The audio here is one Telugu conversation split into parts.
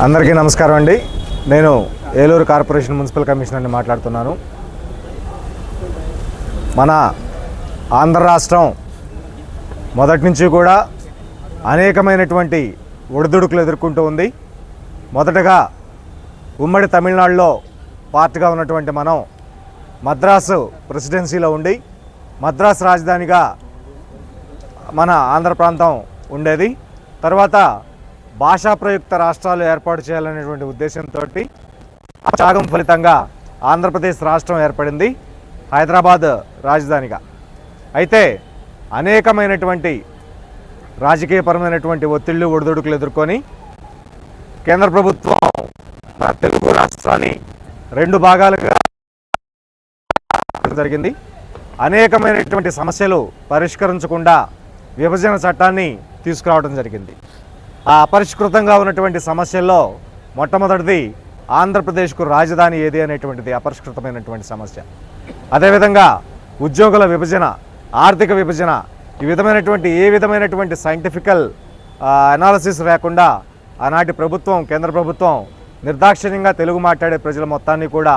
అందరికీ నమస్కారం అండి. నేను ఏలూరు కార్పొరేషన్ మున్సిపల్ కమిషనర్ని మాట్లాడుతున్నాను. మన ఆంధ్ర రాష్ట్రం మొదటి నుంచి కూడా అనేకమైనటువంటి ఒడిదుడుకులు ఎదుర్కొంటూ ఉంది. మొదటగా ఉమ్మడి తమిళనాడులో పార్ట్గా ఉన్నటువంటి మనం మద్రాసు ప్రెసిడెన్సీలో ఉండి మద్రాసు రాజధానిగా మన ఆంధ్ర ప్రాంతం ఉండేది. తర్వాత భాషా ప్రయుక్త రాష్ట్రాలు ఏర్పాటు చేయాలనేటువంటి ఉద్దేశంతో త్యాగం ఫలితంగా ఆంధ్రప్రదేశ్ రాష్ట్రం ఏర్పడింది హైదరాబాద్ రాజధానిగా. అయితే అనేకమైనటువంటి రాజకీయపరమైనటువంటి ఒత్తిళ్లు ఒడిదుడుకులు ఎదుర్కొని కేంద్ర ప్రభుత్వం తెలుగు రాష్ట్రాన్ని రెండు భాగాలుగా జరిగింది. అనేకమైనటువంటి సమస్యలు పరిష్కరించకుండా విభజన చట్టాన్ని తీసుకురావడం జరిగింది. ఆ అపరిష్కృతంగా ఉన్నటువంటి సమస్యల్లో మొట్టమొదటిది ఆంధ్రప్రదేశ్కు రాజధాని ఏది అనేటువంటిది అపరిష్కృతమైనటువంటి సమస్య. అదేవిధంగా ఉద్యోగుల విభజన, ఆర్థిక విభజన, ఈ విధమైనటువంటి ఏ విధమైనటువంటి సైంటిఫికల్ అనాలిసిస్ లేకుండా ఆనాటి ప్రభుత్వం, కేంద్ర ప్రభుత్వం నిర్దాక్షిణ్యంగా తెలుగు మాట్లాడే ప్రజల మొత్తాన్ని కూడా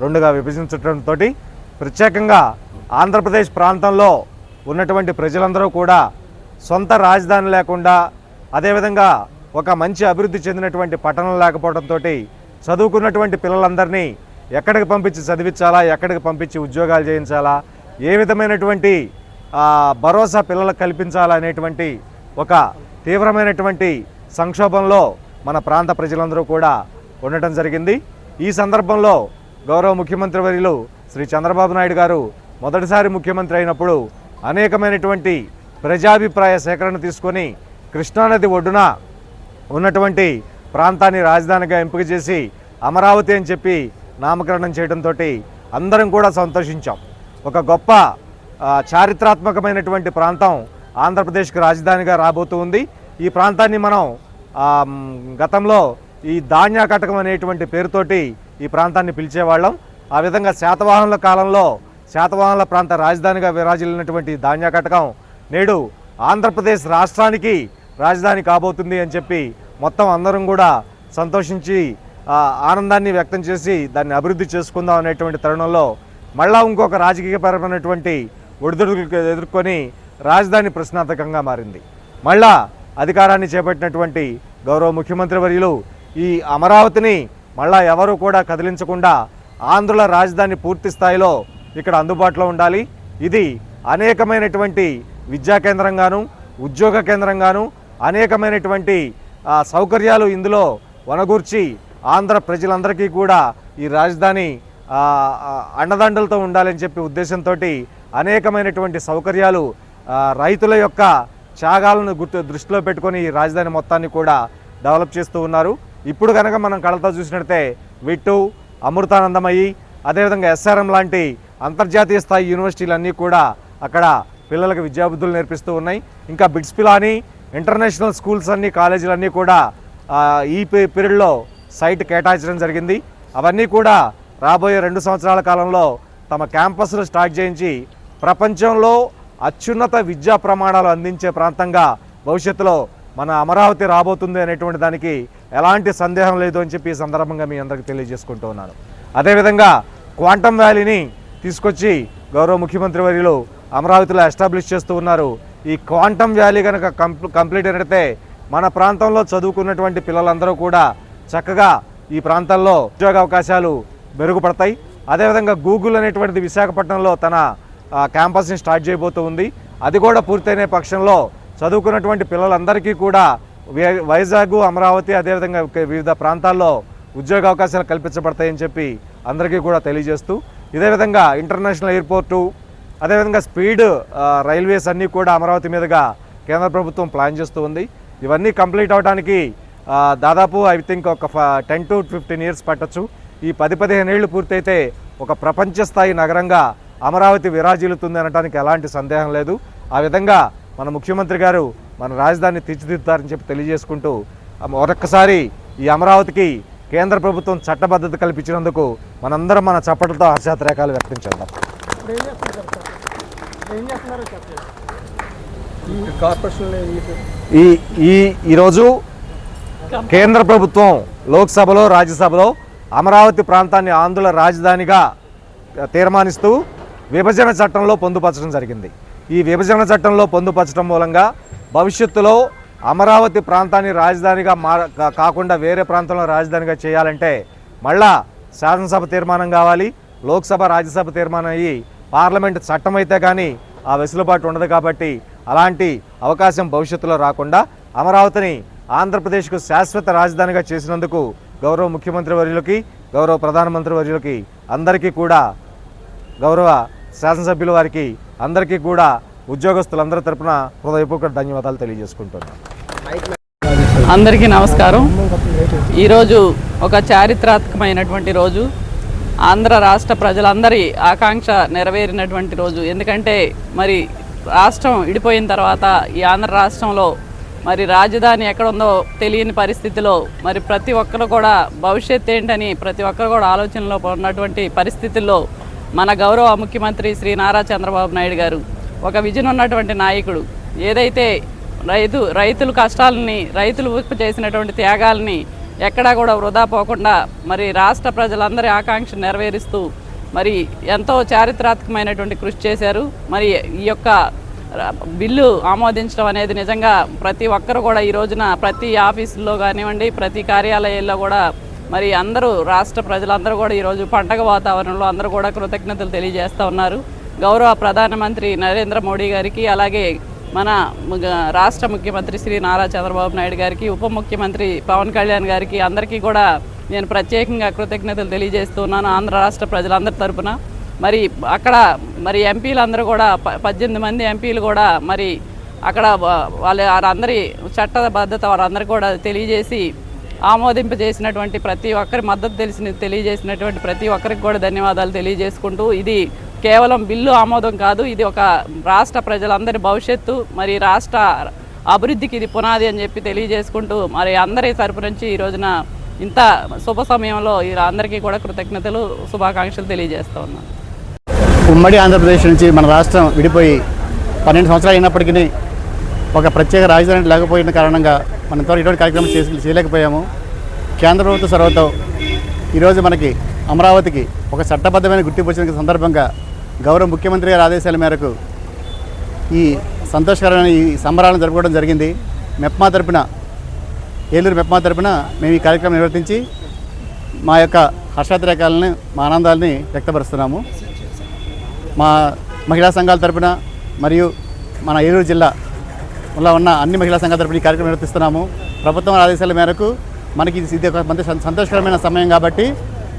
రెండుగా విభజించడంతో ప్రత్యేకంగా ఆంధ్రప్రదేశ్ ప్రాంతంలో ఉన్నటువంటి ప్రజలందరూ కూడా సొంత రాజధాని లేకుండా, అదేవిధంగా ఒక మంచి అభివృద్ధి చెందినటువంటి పట్టణం లేకపోవడంతో చదువుకున్నటువంటి పిల్లలందరినీ ఎక్కడికి పంపించి చదివించాలా, ఎక్కడికి పంపించి ఉద్యోగాలు చేయించాలా, ఏ విధమైనటువంటి భరోసా పిల్లలకు కల్పించాలా అనేటువంటి ఒక తీవ్రమైనటువంటి సంక్షోభంలో మన ప్రాంత ప్రజలందరూ కూడా ఉండటం జరిగింది. ఈ సందర్భంలో గౌరవ ముఖ్యమంత్రి వర్యులు శ్రీ చంద్రబాబు నాయుడు గారు మొదటిసారి ముఖ్యమంత్రి అయినప్పుడు అనేకమైనటువంటి ప్రజాభిప్రాయ సేకరణ తీసుకొని కృష్ణానది ఒడ్డున ఉన్నటువంటి ప్రాంతాన్ని రాజధానిగా ఎంపిక చేసి అమరావతి అని చెప్పి నామకరణం చేయడంతో అందరం కూడా సంతోషించాం. ఒక గొప్ప చారిత్రాత్మకమైనటువంటి ప్రాంతం ఆంధ్రప్రదేశ్కి రాజధానిగా రాబోతూ ఉంది. ఈ ప్రాంతాన్ని మనం గతంలో ఈ ధాన్యకటకం అనేటువంటి పేరుతోటి ఈ ప్రాంతాన్ని పిలిచేవాళ్ళం. ఆ విధంగా శాతవాహనుల కాలంలో శాతవాహనుల ప్రాంత రాజధానిగా విరాజిల్లినటువంటి ధాన్యకటకం నేడు ఆంధ్రప్రదేశ్ రాష్ట్రానికి రాజధాని కాబోతుంది అని చెప్పి మొత్తం అందరం కూడా సంతోషించి ఆనందాన్ని వ్యక్తం చేసి దాన్ని అభివృద్ధి చేసుకుందాం అనేటువంటి తరుణంలో మళ్ళా ఇంకొక రాజకీయపరమైనటువంటి ఒడిదుడుకులు ఎదుర్కొని రాజధాని ప్రశ్నార్థకంగా మారింది. మళ్ళా అధికారాన్ని చేపట్టినటువంటి గౌరవ ముఖ్యమంత్రి వర్యులు ఈ అమరావతిని మళ్ళా ఎవరు కూడా కదిలించకుండా ఆంధ్రుల రాజధాని పూర్తి స్థాయిలో ఇక్కడ అందుబాటులో ఉండాలి, ఇది అనేకమైనటువంటి విద్యా కేంద్రంగాను ఉద్యోగ కేంద్రంగాను అనేకమైనటువంటి సౌకర్యాలు ఇందులో వనగూర్చి ఆంధ్ర ప్రజలందరికీ కూడా ఈ రాజధాని అండదండలతో ఉండాలని చెప్పి ఉద్దేశంతో అనేకమైనటువంటి సౌకర్యాలు రైతుల యొక్క త్యాగాలను దృష్టిలో పెట్టుకొని ఈ రాజధాని మొత్తాన్ని కూడా డెవలప్ చేస్తూ ఉన్నారు. ఇప్పుడు కనుక మనం కళ్ళతో చూసినట్టే విట్టు, అమృతానందమయ్యి, అదేవిధంగా ఎస్ఆర్ఎం లాంటి అంతర్జాతీయ స్థాయి యూనివర్సిటీలన్నీ కూడా అక్కడ పిల్లలకు విద్యాబుద్ధులు నేర్పిస్తూ ఉన్నాయి. ఇంకా బిట్స్ పిలాని ఇంటర్నేషనల్ స్కూల్స్ అన్నీ కాలేజీలన్నీ కూడా ఈ పీరియడ్లో సైట్ కేటాయించడం జరిగింది. అవన్నీ కూడా రాబోయే 2 సంవత్సరాల కాలంలో తమ క్యాంపస్లు స్టార్ట్ చేయించి ప్రపంచంలో అత్యున్నత విద్యా ప్రమాణాలు అందించే ప్రాంతంగా భవిష్యత్తులో మన అమరావతి రాబోతుంది అనేటువంటి దానికి ఎలాంటి సందేహం లేదు అని చెప్పి ఈ సందర్భంగా మీ అందరికీ తెలియజేసుకుంటూ ఉన్నాను. అదేవిధంగా క్వాంటమ్ వ్యాలీని తీసుకొచ్చి గౌరవ ముఖ్యమంత్రి వర్యులు అమరావతిలో ఎస్టాబ్లిష్ చేస్తూ ఉన్నారు. ఈ క్వాంటమ్ వ్యాలీ కనుక కంప్లీట్ అయినట్టే మన ప్రాంతంలో చదువుకున్నటువంటి పిల్లలందరూ కూడా చక్కగా ఈ ప్రాంతాల్లో ఉద్యోగ అవకాశాలు మెరుగుపడతాయి. అదేవిధంగా గూగుల్ అనేటువంటిది విశాఖపట్నంలో తన క్యాంపస్ని స్టార్ట్ చేయబోతూ ఉంది. అది కూడా పూర్తయిన పక్షంలో చదువుకున్నటువంటి పిల్లలందరికీ కూడా వైజాగ్, అమరావతి అదేవిధంగా వివిధ ప్రాంతాల్లో ఉద్యోగ అవకాశాలు కల్పించబడతాయని చెప్పి అందరికీ కూడా తెలియజేస్తూ, ఇదే విధంగా ఇంటర్నేషనల్ ఎయిర్పోర్టు అదేవిధంగా స్పీడ్ రైల్వేస్ అన్నీ కూడా అమరావతి మీదుగా కేంద్ర ప్రభుత్వం ప్లాన్ చేస్తూ ఉంది. ఇవన్నీ కంప్లీట్ అవడానికి దాదాపు ఐ థింక్ ఒక 10 to 15 years పట్టచ్చు. ఈ 10-15 ఏళ్ళు పూర్తయితే ఒక ప్రపంచ స్థాయి నగరంగా అమరావతి విరాజిల్లుతుంది అనడానికి ఎలాంటి సందేహం లేదు. ఆ విధంగా మన ముఖ్యమంత్రి గారు మన రాజధానిని తీర్చిదిద్దుతారని చెప్పి తెలియజేసుకుంటూ మరొక్కసారి ఈ అమరావతికి కేంద్ర ప్రభుత్వం చట్టబద్ధత కల్పించినందుకు మనందరం మన చప్పట్లతో హర్షాతిరేకాలు వ్యక్తం చేద్దాం. ఈరోజు కేంద్ర ప్రభుత్వం లోక్సభలో రాజ్యసభలో అమరావతి ప్రాంతాన్ని ఆంధ్రుల రాజధానిగా తీర్మానిస్తూ విభజన చట్టంలో పొందుపరచడం జరిగింది. ఈ విభజన చట్టంలో పొందుపరచడం మూలంగా భవిష్యత్తులో అమరావతి ప్రాంతాన్ని రాజధానిగా కాకుండా వేరే ప్రాంతంలో రాజధానిగా చేయాలంటే మళ్ళా శాసనసభ తీర్మానం కావాలి, లోక్సభ రాజ్యసభ తీర్మానం అయ్యి పార్లమెంట్ చట్టం అయితే కానీ ఆ వెసులుబాటు ఉండదు. కాబట్టి అలాంటి అవకాశం భవిష్యత్తులో రాకుండా అమరావతిని ఆంధ్రప్రదేశ్కు శాశ్వత రాజధానిగా చేసినందుకు గౌరవ ముఖ్యమంత్రి వర్యులకి, గౌరవ ప్రధానమంత్రి వర్యులకి అందరికీ కూడా, గౌరవ శాసనసభ్యుల వారికి అందరికీ కూడా ఉద్యోగస్తులందరి తరపున హృదయపూర్వక ధన్యవాదాలు తెలియజేసుకుంటున్నాను. అందరికీ నమస్కారం. ఈరోజు ఒక చారిత్రాత్మకమైనటువంటి రోజు, ఆంధ్ర రాష్ట్ర ప్రజలందరి ఆకాంక్ష నెరవేరినటువంటి రోజు. ఎందుకంటే మరి రాష్ట్రం విడిపోయిన తర్వాత ఈ ఆంధ్ర రాష్ట్రంలో మరి రాజధాని ఎక్కడుందో తెలియని పరిస్థితిలో మరి ప్రతి ఒక్కరు కూడా భవిష్యత్తు ఏంటని ప్రతి ఒక్కరు కూడా ఆలోచనలో ఉన్నటువంటి పరిస్థితుల్లో మన గౌరవ ముఖ్యమంత్రి శ్రీ నారా చంద్రబాబు నాయుడు గారు ఒక విజన్ ఉన్నటువంటి నాయకుడు. ఏదైతే రైతుల కష్టాలని, రైతులు చేసినటువంటి త్యాగాలని ఎక్కడా కూడా వృధా పోకుండా మరి రాష్ట్ర ప్రజలందరి ఆకాంక్ష నెరవేరుస్తూ మరి ఎంతో చారిత్రాత్మకమైనటువంటి కృషి చేశారు. మరి ఈ యొక్క బిల్లు ఆమోదించడం అనేది నిజంగా ప్రతి ఒక్కరు కూడా ఈ రోజున ప్రతి ఆఫీసుల్లో కానివ్వండి, ప్రతి కార్యాలయాల్లో కూడా మరి అందరూ రాష్ట్ర ప్రజలందరూ కూడా ఈరోజు పండగ వాతావరణంలో అందరూ కూడా కృతజ్ఞతలు తెలియజేస్తూ ఉన్నారు. గౌరవ ప్రధానమంత్రి నరేంద్ర మోడీ గారికి, అలాగే మన రాష్ట్ర ముఖ్యమంత్రి శ్రీ నారా చంద్రబాబు నాయుడు గారికి, ఉప ముఖ్యమంత్రి పవన్ కళ్యాణ్ గారికి అందరికీ కూడా నేను ప్రత్యేకంగా కృతజ్ఞతలు తెలియజేస్తున్నాను ఆంధ్ర రాష్ట్ర ప్రజలందరి తరపున. మరి అక్కడ మరి ఎంపీలందరూ కూడా 18 మంది ఎంపీలు కూడా మరి అక్కడ వాళ్ళందరి చట్టబద్ధత వారందరూ కూడా తెలియజేసి ఆమోదింపజేసినటువంటి ప్రతి ఒక్కరి మద్దతు తెలియజేసినటువంటి ప్రతి ఒక్కరికి కూడా ధన్యవాదాలు తెలియజేసుకుంటూ, ఇది కేవలం బిల్లు ఆమోదం కాదు, ఇది ఒక రాష్ట్ర ప్రజలందరి భవిష్యత్తు, మరి రాష్ట్ర అభివృద్ధికి ఇది పునాది అని చెప్పి తెలియజేసుకుంటూ మరి అందరి తరపు నుంచి ఈ రోజున ఇంత శుభ సమయంలో అందరికీ కూడా కృతజ్ఞతలు, శుభాకాంక్షలు తెలియజేస్తూ ఉన్నాను. ఉమ్మడి ఆంధ్రప్రదేశ్ నుంచి మన రాష్ట్రం విడిపోయి 12 సంవత్సరాలు అయినప్పటికీ ఒక ప్రత్యేక రాజధాని లేకపోయిన కారణంగా మనం ఇంతవరకు ఇటువంటి కార్యక్రమం చేయలేకపోయాము. కేంద్ర ప్రభుత్వ చొరవతో ఈరోజు మనకి అమరావతికి ఒక చట్టబద్ధమైన గుర్తింపు వచ్చిన సందర్భంగా గౌరవ ముఖ్యమంత్రి గారి ఆదేశాల మేరకు ఈ సంతోషకరమైన ఈ సంబరాలను జరుపుకోవడం జరిగింది. మెప్మా తరపున, ఏలూరు మెప్మా తరపున మేము ఈ కార్యక్రమం నిర్వర్తించి మా యొక్క హర్షాతిరేకాలను, మా ఆనందాలని వ్యక్తపరుస్తున్నాము. మా మహిళా సంఘాల తరపున మరియు మన ఏలూరు జిల్లాలో ఉన్న అన్ని మహిళా సంఘాల తరపున ఈ కార్యక్రమం నిర్వర్తిస్తున్నాము. ప్రభుత్వం ఆదేశాల మేరకు మనకి ఇది ఒక మంచి సంతోషకరమైన సమయం కాబట్టి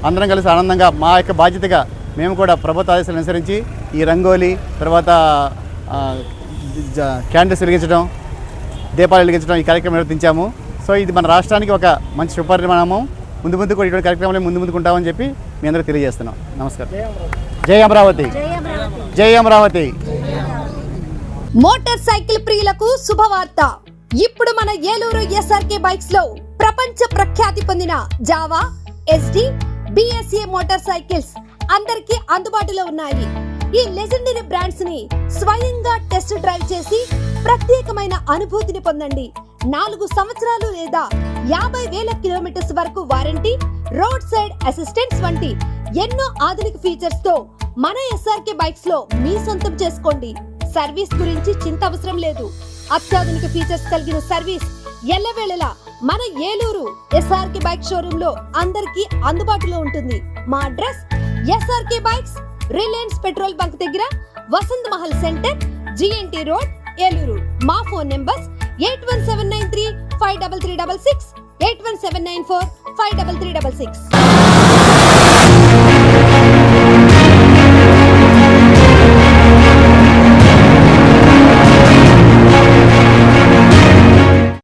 అందరం కలిసి ఆనందంగా మా యొక్క బాధ్యతగా మేము కూడా ప్రభుత్వ ఆదేశాలను అనుసరించి ఈ రంగోలీ, తర్వాత క్యాండిల్స్ వెలిగించడం, దీపాలు వెలిగించడం ఈ కార్యక్రమం నిర్వర్తించాము. సో ఇది మన రాష్ట్రానికి ఒక మంచి శుభపరిమాణము. ముందు ముందు కూడా ఇటువంటి కార్యక్రమాలు ముందుకుంటామని చెప్పి మీ అందరికీ తెలియజేస్తున్నాం. నమస్కారం. జై అమరావతి, జై అమరావతి. మోటార్ సైకిల్ ప్రియులకు శుభవార్త. ఇప్పుడు మన ఏలూరు ఎస్ఆర్కే బైక్స్ లో ప్రపంచ ప్రఖ్యాతి పొందిన Java, SD, BSA motor cycles అందరికీ అందుబాటులో ఉన్నాయి. ఈ లెజెండరీ బ్రాండ్స్ ని స్వయంగా టెస్ట్ డ్రైవ్ చేసి ప్రత్యేకమైన అనుభూతిని పొందండి. 4 సంవత్సరాలు లేదా 50,000 కిలోమీటర్స్ వరకు వారంటీ, రోడ్ సైడ్ అసిస్టెంట్స్ వంటి ఎన్నో ఆధునిక ఫీచర్స్ తో మన ఎస్ఆర్కే బైక్స్ లో మీ సొంతం చేసుకోండి. సర్వీస్ గురించి చింత అవసరం లేదు. అత్యాధునిక ఫీచర్స్ కలిగిన సర్వీస్ ఎల్లవేళలా మన ఏలూరు ఎస్ఆర్కే బైక్ షోరూమ్ లో అందరికీ అందుబాటులో ఉంటుంది. మా address SRK bikes, Reliance petrol bunk దగ్గర, Vasant Mahal centre, GNT road, Eluru. మా ఫోన్ నెంబర్స్ 8179353366, 8179453366.